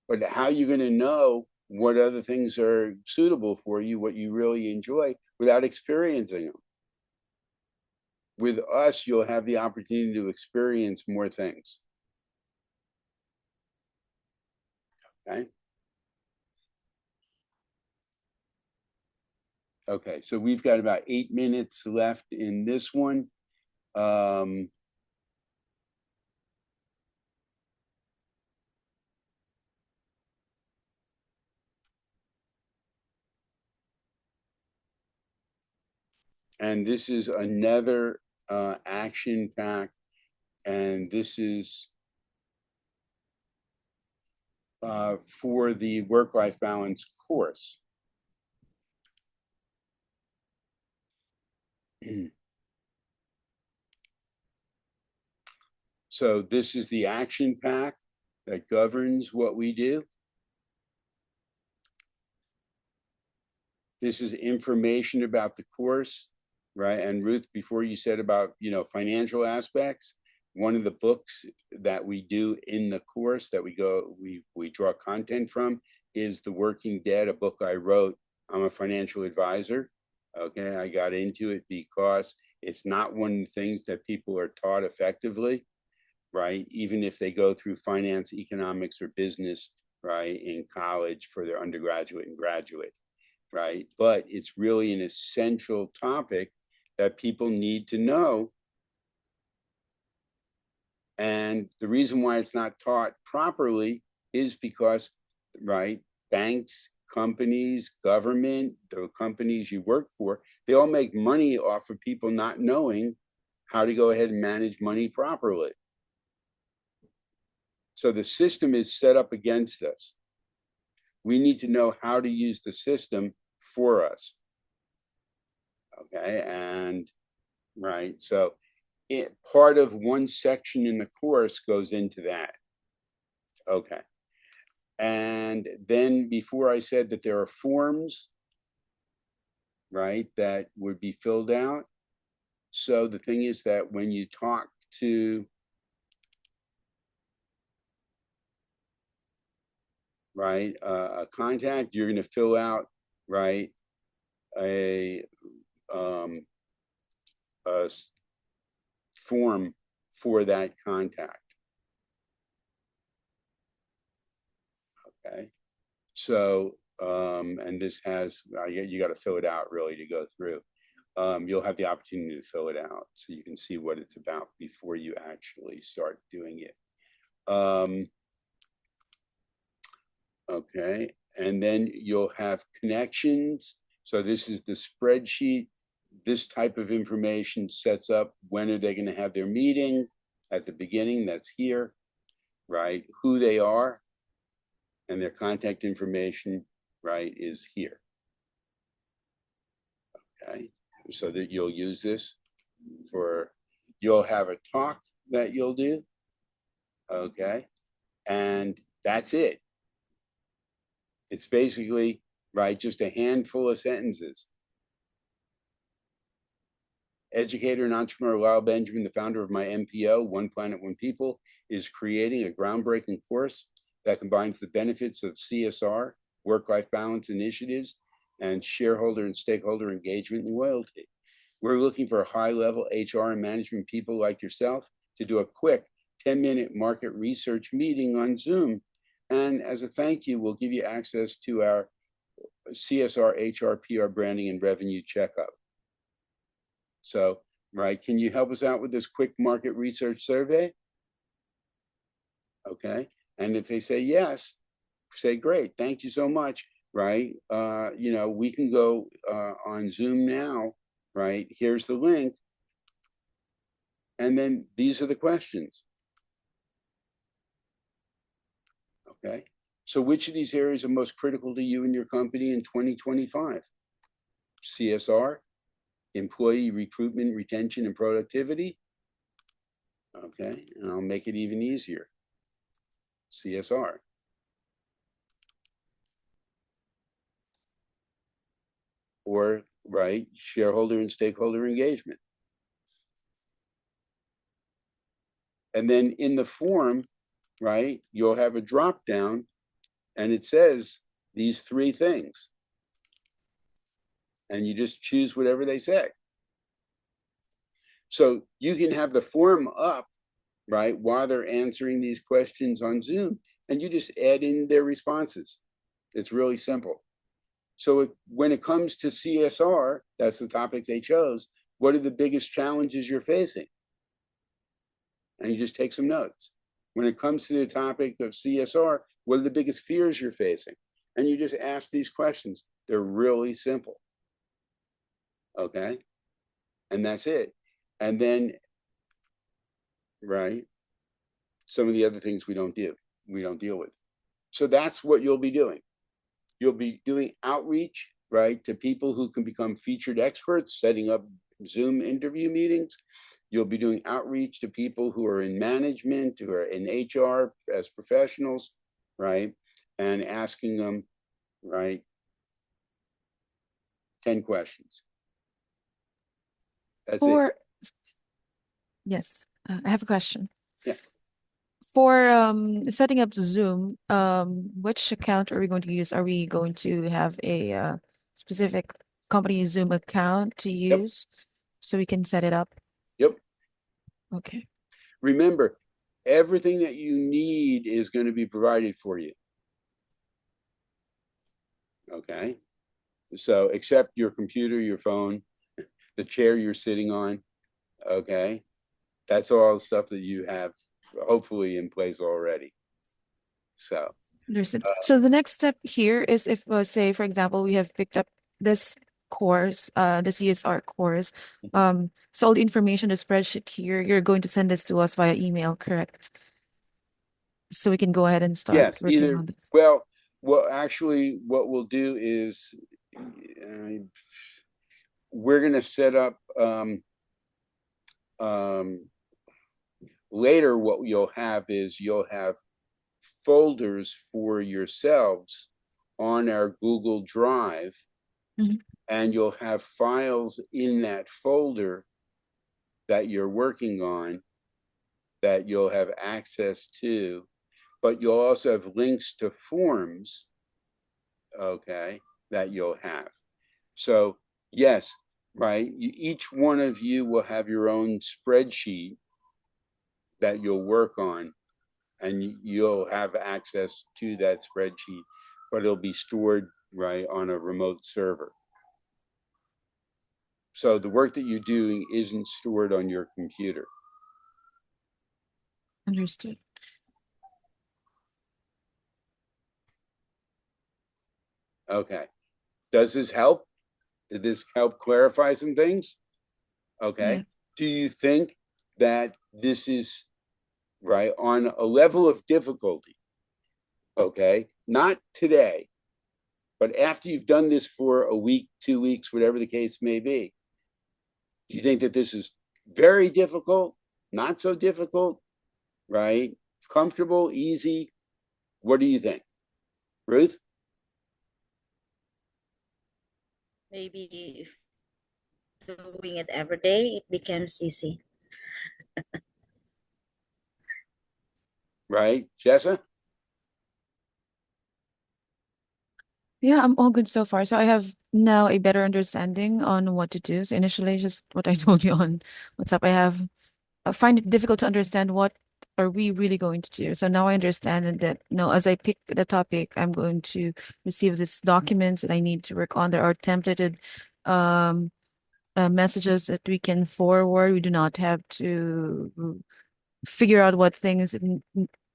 But how are you going to know what other things are suitable for you, what you really enjoy, without experiencing them? With us, you'll have the opportunity to experience more things. Okay. Okay, so we've got about 8 minutes left in this one. And this is another action pack, and this is for the work-life balance course. So this is the action pack that governs what we do. This is information about the course, right? And Ruth, before you said about, you know, financial aspects, one of the books that we do in the course that we draw content from is The Working Dead, a book I wrote. I'm a financial advisor. Okay, I got into it because it's not one of the things that people are taught effectively, right? Even if they go through finance, economics, or business, right, in college for their undergraduate and graduate, right? But it's really an essential topic that people need to know. And the reason why it's not taught properly is because, right, banks, companies, government, the companies you work for, they all make money off of people not knowing how to go ahead and manage money properly. So the system is set up against us. We need to know how to use the system for us. Okay, and right, so part of one section in the course goes into that. Okay, and then before I said that there are forms, right, that would be filled out. So the thing is that when you talk to right, a contact, you're going to fill out, right, a form for that contact. Okay. So, and this has, you got to fill it out really to go through. You'll have the opportunity to fill it out so you can see what it's about before you actually start doing it. Okay. And then you'll have connections. So this is the spreadsheet. This type of information sets up when are they going to have their meeting at the beginning. That's here, right? Who they are and their contact information, right, is here. Okay. So that you'll use this for, you'll have a talk that you'll do. Okay. And that's it. It's basically, right, just a handful of sentences. Educator and entrepreneur Lyle Benjamin, the founder of my MPO, One Planet, One People, is creating a groundbreaking course that combines the benefits of CSR, work-life balance initiatives, and shareholder and stakeholder engagement and loyalty. We're looking for high-level HR and management people like yourself to do a quick 10-minute market research meeting on Zoom. And as a thank you, we'll give you access to our CSR, HR, PR, branding, and revenue checkup. So, right, can you help us out with this quick market research survey? Okay. And if they say yes, say, great, thank you so much, right? You know, we can go on Zoom now, right? Here's the link. And then these are the questions. Okay. So which of these areas are most critical to you and your company in 2025? CSR, employee recruitment, retention, and productivity. Okay. And I'll make it even easier. CSR. Or, right, shareholder and stakeholder engagement. And then in the form, right, you'll have a drop down and it says these three things. And you just choose whatever they say. So you can have the form up, right, while they're answering these questions on Zoom, and you just add in their responses. It's really simple. So when it comes to CSR, that's the topic they chose. What are the biggest challenges you're facing? And you just take some notes. When it comes to the topic of CSR, what are the biggest fears you're facing? And you just ask these questions. They're really simple. Okay. And that's it. And then, right, some of the other things we don't deal with. So that's what you'll be doing. You'll be doing outreach, right, to people who can become featured experts, setting up Zoom interview meetings. You'll be doing outreach to people who are in management, who are in HR as professionals, right, and asking them, right, 10 questions. That's it. Yes, I have a question. Yeah. For setting up Zoom, which account are we going to use? Are we going to have a specific company Zoom account to use so we can set it up? Yep. Okay. Remember, everything that you need is going to be provided for you. Okay. So except your computer, your phone, the chair you're sitting on. Okay. That's all the stuff that you have hopefully in place already. So Understood. So the next step here is if, say, for example, we have picked up this course, the CSR course. So all the information, the spreadsheet here, you're going to send this to us via email, correct? So we can go ahead and start yes, working either on this. well, actually what we'll do is we're going to set up later. What you'll have is you'll have folders for yourselves on our Google Drive, and you'll have files in that folder that you're working on that you'll have access to but you'll also have links to forms, okay, that you'll have. So yes, right, each one of you will have your own spreadsheet that you'll work on, and you'll have access to that spreadsheet, but it'll be stored, right, on a remote server. So the work that you're doing isn't stored on your computer. Understood. Okay. Does this help? Did this help clarify some things? Okay. Yeah. Do you think that this is right on a level of difficulty? Okay. Not today, but after you've done this for a week, 2 weeks, whatever the case may be, do you think that this is very difficult, not so difficult, right? Comfortable, easy? What do you think? Ruth? Maybe if doing it every day, it becomes easy. Right? Jessa? Yeah, I'm all good so far. So I have now a better understanding on what to do. So initially, just what I told you on WhatsApp, I find it difficult to understand what are we really going to do. So now I understand that no, as I pick the topic, I'm going to receive these documents that I need to work on. There are templated um messages that we can forward. We do not have to figure out what things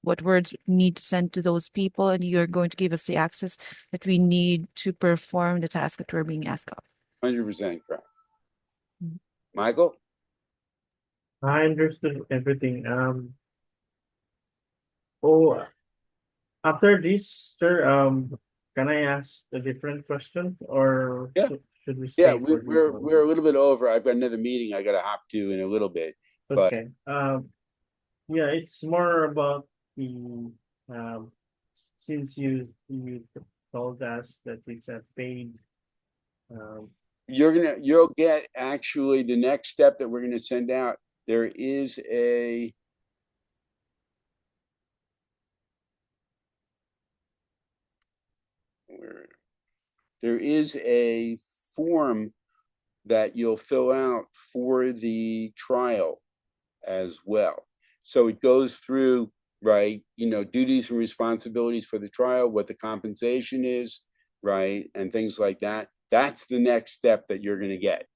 what words need to send to those people, and you're going to give us the access that we need to perform the task that we're being asked of. 100% correct. Mhm. Michael? I understood everything. Oh, after this, sir, can I ask a different question, or Yeah. should we Yeah, stay for this one? we're a little bit over. I've got another meeting I got to hop to in a little bit. But Okay. Yeah, it's more about the since you told us that it's a paid um you'll get actually the next step that we're going to send out. There is a there is a form that you'll fill out for the trial as well. So it goes through, right, duties and responsibilities for the trial, what the compensation is, right, and things like that. That's the next step that you're going to get.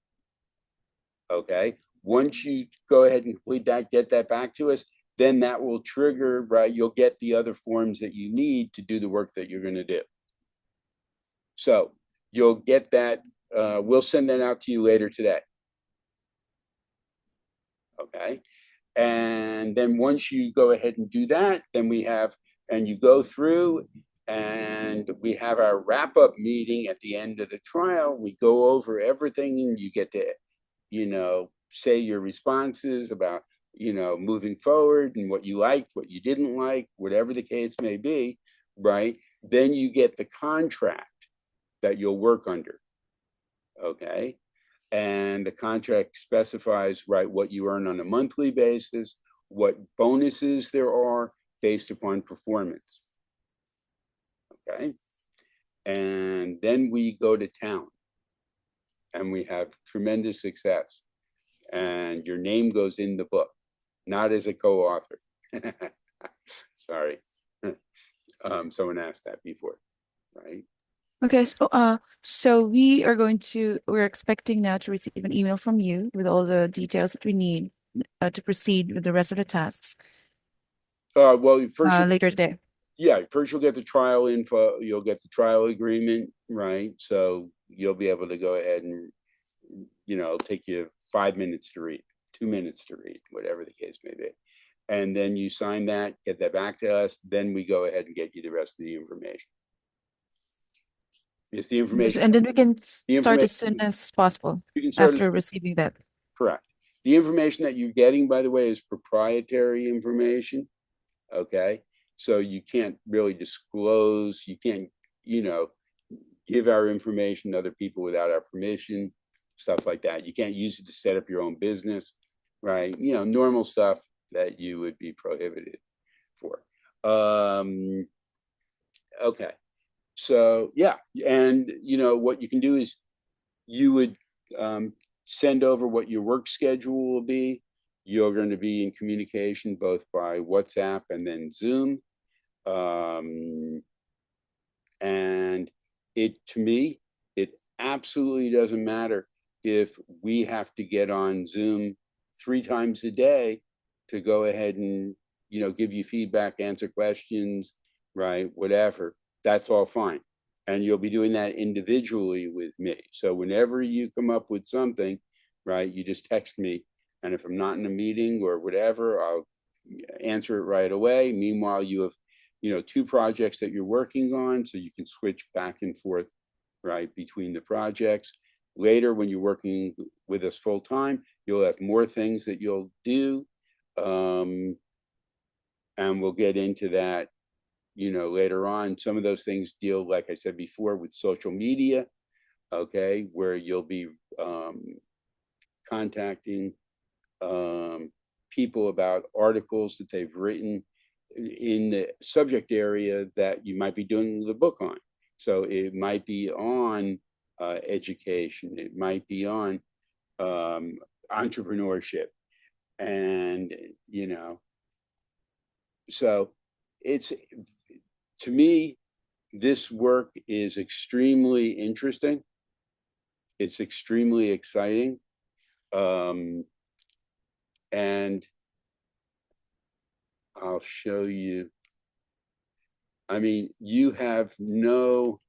Okay. Once you go ahead and complete that, get that back to us, then that will trigger, right, you'll get the other forms that you need to do the work that you're going to do. So you'll get that. We'll send that out to you later today. Okay. And then once you go ahead and do that, then we have, and you go through and we have our wrap up meeting at the end of the trial. We go over everything and you get to, say your responses about, moving forward and what you liked, what you didn't like, whatever the case may be, right? Then you get the contract that you'll work under. Okay. And the contract specifies, right, what you earn on a monthly basis, what bonuses there are based upon performance. Okay. And then we go to town and we have tremendous success. And your name goes in the book, not as a co-author. Sorry. Someone asked that before, right? Okay, so we're expecting now to receive an email from you with all the details that we need to proceed with the rest of the tasks Well, first, later today. first you'll get the trial info, you'll get the trial agreement, right? So you'll be able to go ahead and, it'll take you 5 minutes to read, 2 minutes to read, whatever the case may be. And then you sign that, get that back to us, then we go ahead and get you the rest of the information. It's the information. And then we can The start as information- soon as possible You can start after receiving that. Correct. The information that you're getting, by the way, is proprietary information. Okay. So you can't really disclose, you can't, give our information to other people without our permission, stuff like that. You can't use it to set up your own business, right? Normal stuff that you would be prohibited for. Okay. So yeah, and what you can do is you would send over what your work schedule will be. You're going to be in communication both by WhatsApp and then Zoom. And to me, it absolutely doesn't matter if we have to get on Zoom 3 times a day to go ahead and, give you feedback, answer questions, right? Whatever. That's all fine. And you'll be doing that individually with me. So whenever you come up with something, right, you just text me. And if I'm not in a meeting or whatever, I'll answer it right away. Meanwhile, you have 2 projects that you're working on, so you can switch back and forth, right, between the projects. Later, when you're working with us full time, you'll have more things that you'll do. And we'll get into that, later on. Some of those things deal, like I said before, with social media, okay, where you'll be contacting people about articles that they've written in the subject area that you might be doing the book on. So it might be on education, it might be on entrepreneurship, and so it's, to me, this work is extremely interesting. It's extremely exciting. And I'll show you. I mean, you have no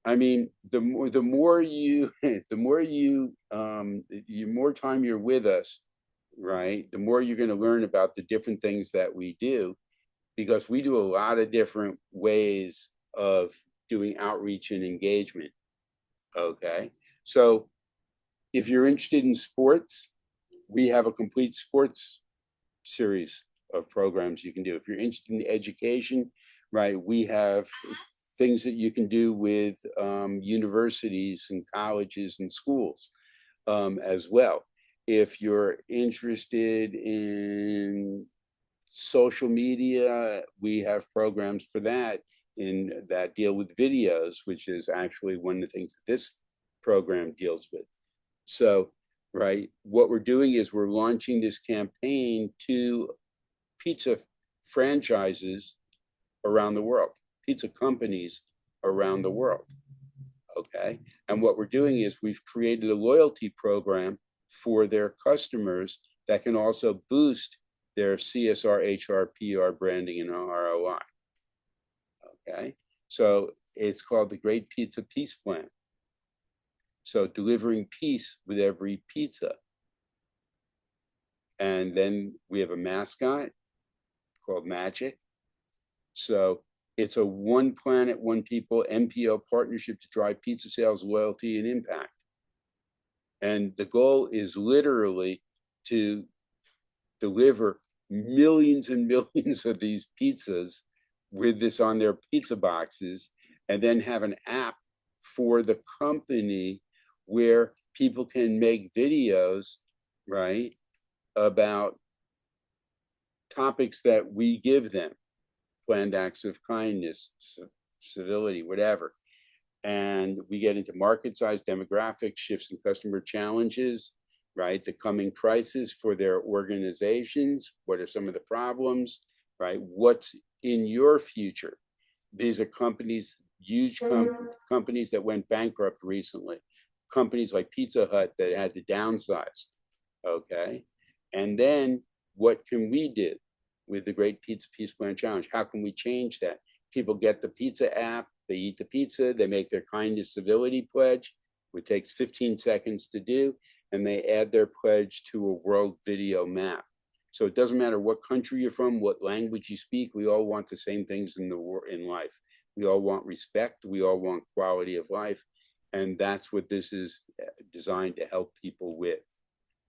I mean, the more you the more time you're with us, right, the more you're going to learn about the different things that we do, because we do a lot of different ways of doing outreach and engagement. Okay. So if you're interested in sports, we have a complete sports series of programs you can do. If you're interested in education, right, we have things that you can do with universities and colleges and schools as well. If you're interested in social media, we have programs for that that deal with videos, which is actually one of the things that this program deals with. So, right, what we're doing is we're launching this campaign to pizza franchises around the world, pizza companies around the world. Okay. And what we're doing is we've created a loyalty program for their customers that can also boost their CSR, HR, PR, branding, and ROI. Okay. So it's called the Great Pizza Peace Plan. So delivering peace with every pizza. And then we have a mascot called Magic. So it's a one planet, one people MPO partnership to drive pizza sales, loyalty, and impact. And the goal is literally to deliver millions and millions of these pizzas with this on their pizza boxes, and then have an app for the company where people can make videos, right, about topics that we give them, planned acts of kindness, civility, whatever. And we get into market size, demographics, shifts in customer challenges, right? The coming crisis for their organizations. What are some of the problems, right? What's in your future? These are companies, huge companies that went bankrupt recently. Companies like Pizza Hut that had to downsize, okay? And then what can we do with the Great Pizza Peace Plan Challenge? How can we change that? People get the pizza app, they eat the pizza, they make their kindness civility pledge, which takes 15 seconds to do, and they add their pledge to a world video map. So it doesn't matter what country you're from, what language you speak, we all want the same things in life. We all want respect, we all want quality of life, and that's what this is designed to help people with.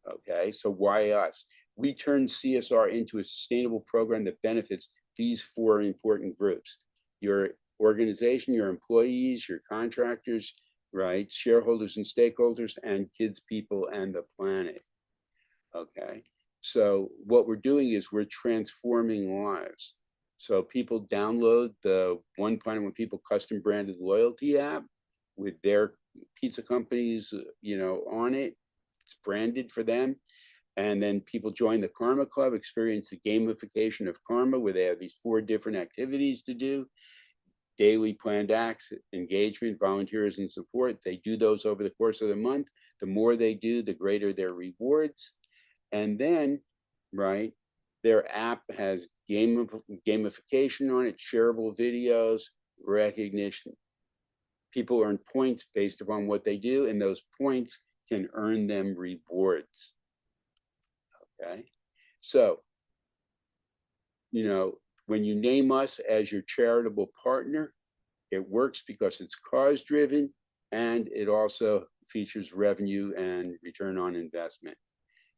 Okay, so why us? we turn CSR into a sustainable program that benefits these 4 important groups: your organization, your employees, your contractors, right, shareholders and stakeholders, and kids, people, and the planet. Okay, so what we're doing is we're transforming lives. So people download the One Planet One People custom branded loyalty app with their pizza companies, on it. It's branded for them. And then people join the Karma Club, experience the gamification of karma, where they have these 4 different activities to do: daily planned acts, engagement, volunteers, and support. They do those over the course of the month. The more they do, the greater their rewards. And then, right, their app has gamification on it, shareable videos, recognition. People earn points based upon what they do, and those points can earn them rewards. Okay, so, when you name us as your charitable partner, it works because it's cause driven, and it also features revenue and return on investment.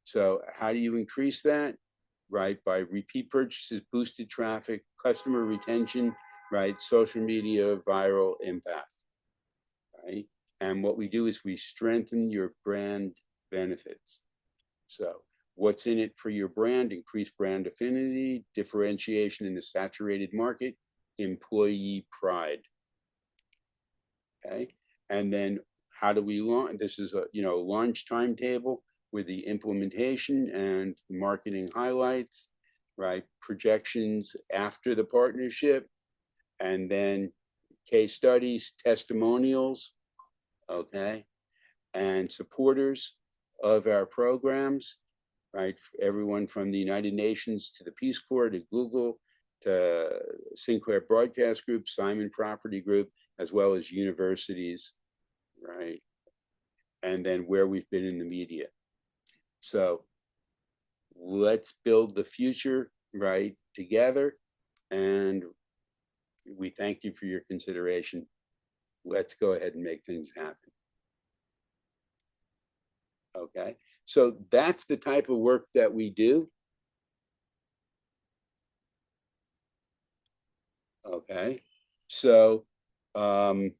So how do you increase that? Right, by repeat purchases, boosted traffic, customer retention, right, social media, viral impact, right? And what we do is we strengthen your brand benefits. So what's in it for your brand? Increased brand affinity, differentiation in a saturated market, employee pride. Okay, and then how do we launch? This is a launch timetable with the implementation and marketing highlights, right? Projections after the partnership, and then case studies, testimonials, okay, and supporters of our programs, right? Everyone from the United Nations to the Peace Corps to Google to Sinclair Broadcast Group, Simon Property Group, as well as universities, right? And then where we've been in the media. So let's build the future, right, together. And we thank you for your consideration. Let's go ahead and make things happen. Okay, so that's the type of work that we do. Okay, so I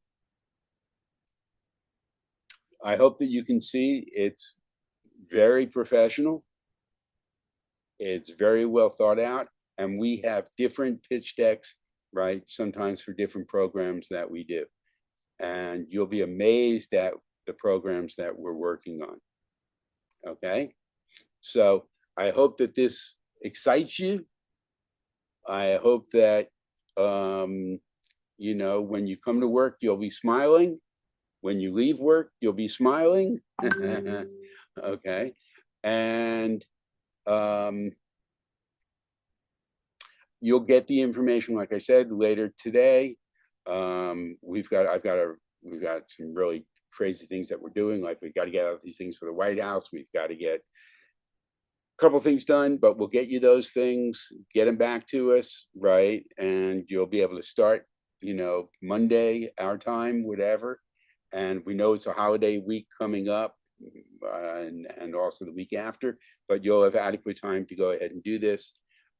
hope that you can see it's very professional. It's very well thought out, and we have different pitch decks, right? Sometimes for different programs that we do. And you'll be amazed at the programs that we're working on. Okay, so I hope that this excites you. I hope that, when you come to work, you'll be smiling. When you leave work, you'll be smiling. Okay, and you'll get the information, like I said, later today. We've got some really crazy things that we're doing. Like, we've got to get out these things for the White House. We've got to get a couple things done, but we'll get you those things, get them back to us, right? And you'll be able to start, Monday, our time, whatever. And we know it's a holiday week coming up, and also the week after, but you'll have adequate time to go ahead and do this.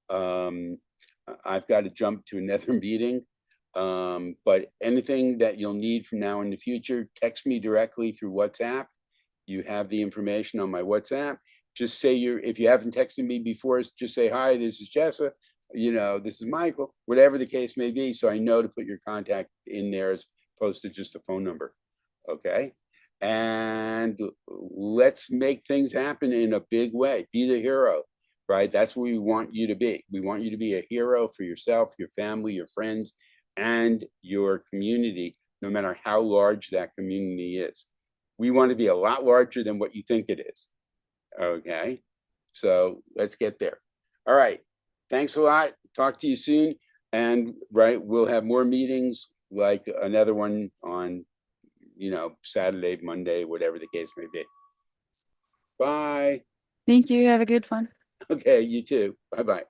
I've got to jump to another meeting, but anything that you'll need from now in the future, text me directly through WhatsApp. You have the information on my WhatsApp. Just say if you haven't texted me before, just say, hi, this is Jessa, this is Michael, whatever the case may be, so I know to put your contact in there as opposed to just a phone number. Okay, and let's make things happen in a big way. Be the hero, right? That's what we want you to be. We want you to be a hero for yourself, your family, your friends, and your community, no matter how large that community is. We want to be a lot larger than what you think it is. Okay, so let's get there. All right, thanks a lot. Talk to you soon. And we'll have more meetings, like another one on Saturday, Monday, whatever the case may be. Bye. Thank you. Have a good one. Okay, you too. Bye-bye.